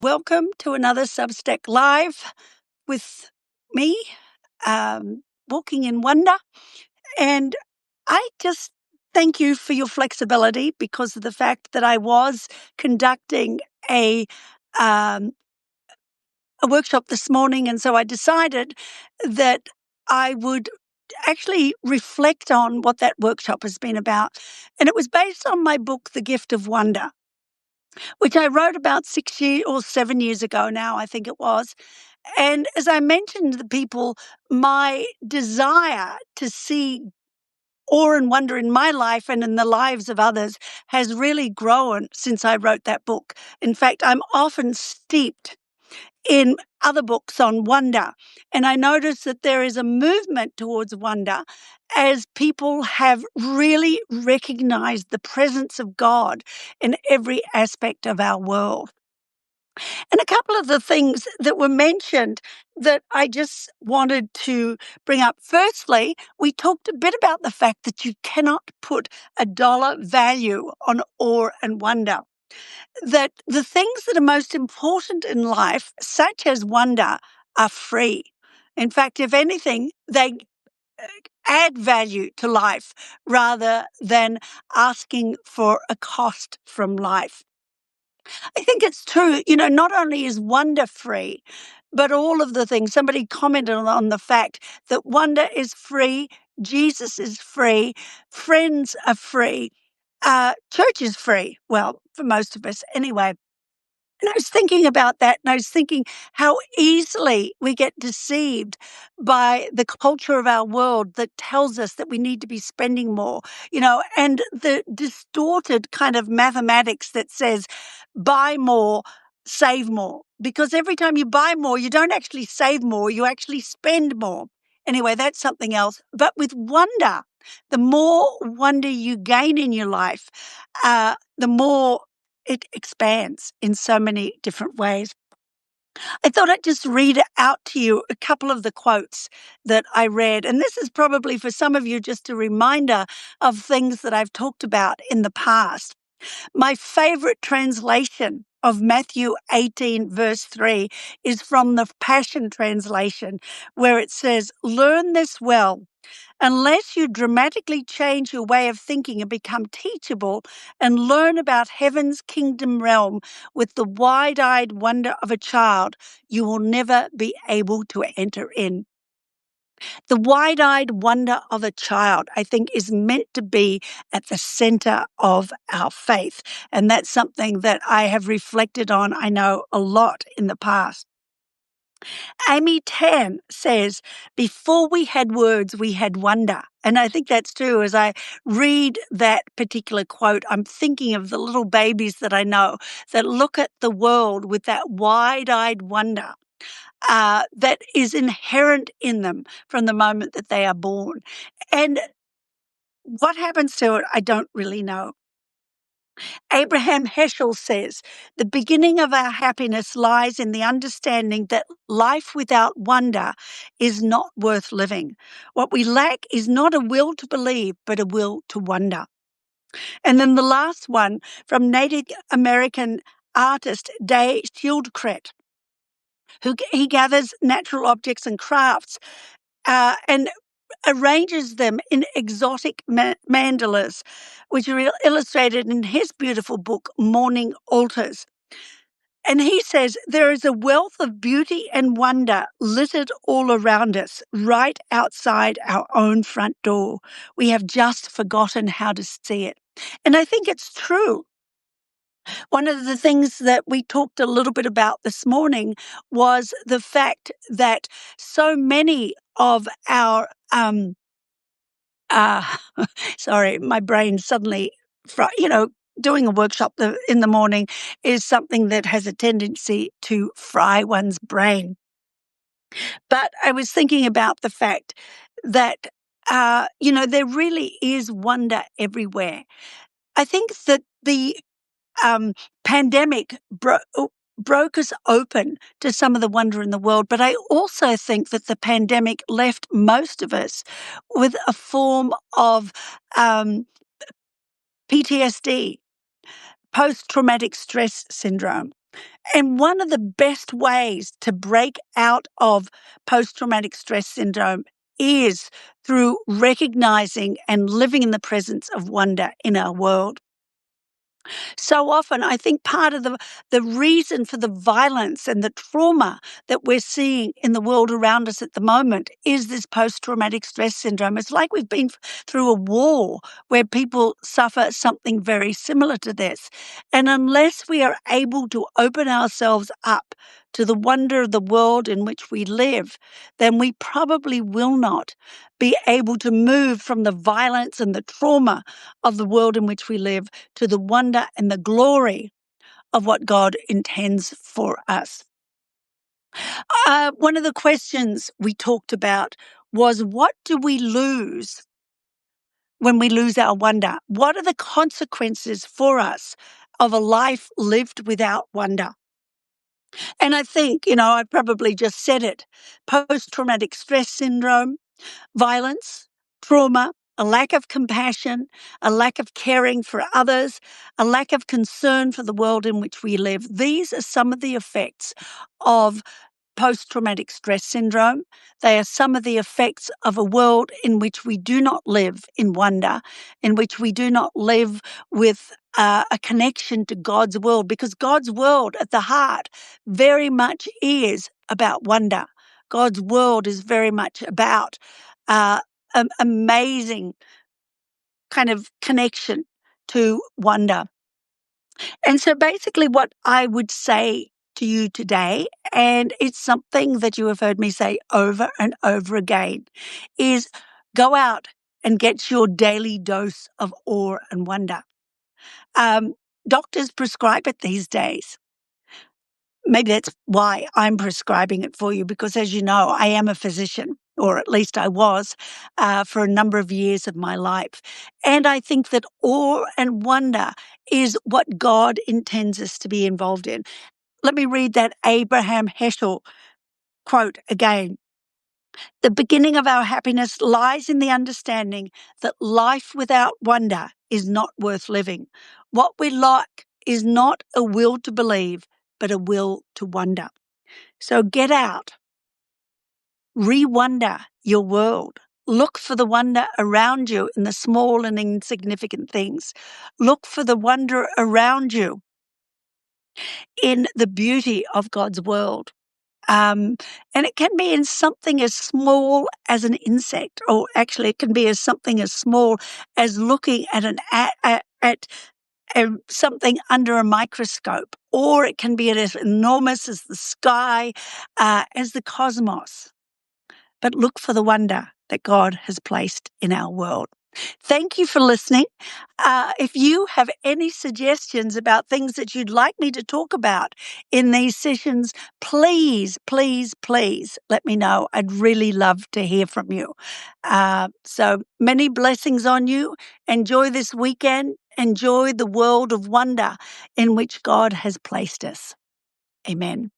Welcome to another Substack Live with me, Walking in Wonder. And I just thank you for your flexibility because of the fact that I was conducting um, a workshop this morning. And so I decided that I would actually reflect on what that workshop has been about. And it was based on my book, The Gift of Wonder, which I wrote about 6 years or 7 years ago now, I think it was. And as I mentioned to the people, my desire to see awe and wonder in my life and in the lives of others has really grown since I wrote that book. In fact, I'm often steeped in other books on wonder. And I notice that there is a movement towards wonder as people have really recognized the presence of God in every aspect of our world. And a couple of the things that were mentioned that I just wanted to bring up. Firstly, we talked a bit about the fact that you cannot put a dollar value on awe and wonder. That the things that are most important in life, such as wonder, are free. In fact, if anything, they add value to life rather than asking for a cost from life. I think it's true. Not only is wonder free, but all of the things. Somebody commented on the fact that wonder is free, Jesus is free, friends are free, church is free. Well, for most of us anyway. And I was thinking about that, and I was thinking how easily we get deceived by the culture of our world that tells us that we need to be spending more, and the distorted kind of mathematics that says buy more, save more. Because every time you buy more, you don't actually save more, you actually spend more. Anyway, that's something else. But with wonder, the more wonder you gain in your life, the more it expands in so many different ways. I thought I'd just read out to you a couple of the quotes that I read. And this is probably for some of you just a reminder of things that I've talked about in the past. My favorite translation of Matthew 18, verse 3, is from the Passion Translation, where it says, "Learn this well. Unless you dramatically change your way of thinking and become teachable and learn about heaven's kingdom realm with the wide-eyed wonder of a child, you will never be able to enter in." The wide-eyed wonder of a child, I think, is meant to be at the center of our faith. And that's something that I have reflected on, I know, a lot in the past. Amy Tan says, "Before we had words, we had wonder." And I think that's true. As I read that particular quote, I'm thinking of the little babies that I know that look at the world with that wide-eyed wonder that is inherent in them from the moment that they are born. And what happens to it, I don't really know. Abraham Heschel says, "The beginning of our happiness lies in the understanding that life without wonder is not worth living. What we lack is not a will to believe, but a will to wonder." And then the last one from Native American artist Day Schildkret, he gathers natural objects and crafts and arranges them in exotic mandalas, which are illustrated in his beautiful book, Morning Altars. And he says, "There is a wealth of beauty and wonder littered all around us, right outside our own front door. We have just forgotten how to see it." And I think it's true. One of the things that we talked a little bit about this morning was the fact that so many of our uh, sorry, my brain suddenly, doing a workshop in the morning is something that has a tendency to fry one's brain. But I was thinking about the fact that, there really is wonder everywhere. I think that the pandemic broke us open to some of the wonder in the world, but I also think that the pandemic left most of us with a form of PTSD, post-traumatic stress syndrome. And one of the best ways to break out of post-traumatic stress syndrome is through recognizing and living in the presence of wonder in our world. So often, I think part of the reason for the violence and the trauma that we're seeing in the world around us at the moment is this post-traumatic stress syndrome. It's like we've been through a war where people suffer something very similar to this. And unless we are able to open ourselves up to the wonder of the world in which we live, then we probably will not be able to move from the violence and the trauma of the world in which we live to the wonder and the glory of what God intends for us. One of the questions we talked about was, what do we lose when we lose our wonder? What are the consequences for us of a life lived without wonder? And I think, I probably just said it. Post-traumatic stress syndrome, violence, trauma, a lack of compassion, a lack of caring for others, a lack of concern for the world in which we live. These are some of the effects of post-traumatic stress syndrome. They are some of the effects of a world in which we do not live in wonder, in which we do not live with a connection to God's world, because God's world at the heart very much is about wonder. God's world is very much about an amazing kind of connection to wonder. And so basically what I would say to you today, and it's something that you have heard me say over and over again, is go out and get your daily dose of awe and wonder. Doctors prescribe it these days. Maybe that's why I'm prescribing it for you, because as you know, I am a physician, or at least I was, for a number of years of my life. And I think that awe and wonder is what God intends us to be involved in. Let me read that Abraham Heschel quote again. The beginning of our happiness lies in the understanding that life without wonder is not worth living. What we lack is not a will to believe, but a will to wonder. So get out, re-wonder your world. Look for the wonder around you in the small and insignificant things. Look for the wonder around you in the beauty of God's world. And it can be in something as small as an insect, or actually it can be as something as small as looking at something under a microscope, or it can be as enormous as the sky, as the cosmos. But look for the wonder that God has placed in our world. Thank you for listening. If you have any suggestions about things that you'd like me to talk about in these sessions, please, please, please let me know. I'd really love to hear from you. So many blessings on you. Enjoy this weekend. Enjoy the world of wonder in which God has placed us. Amen.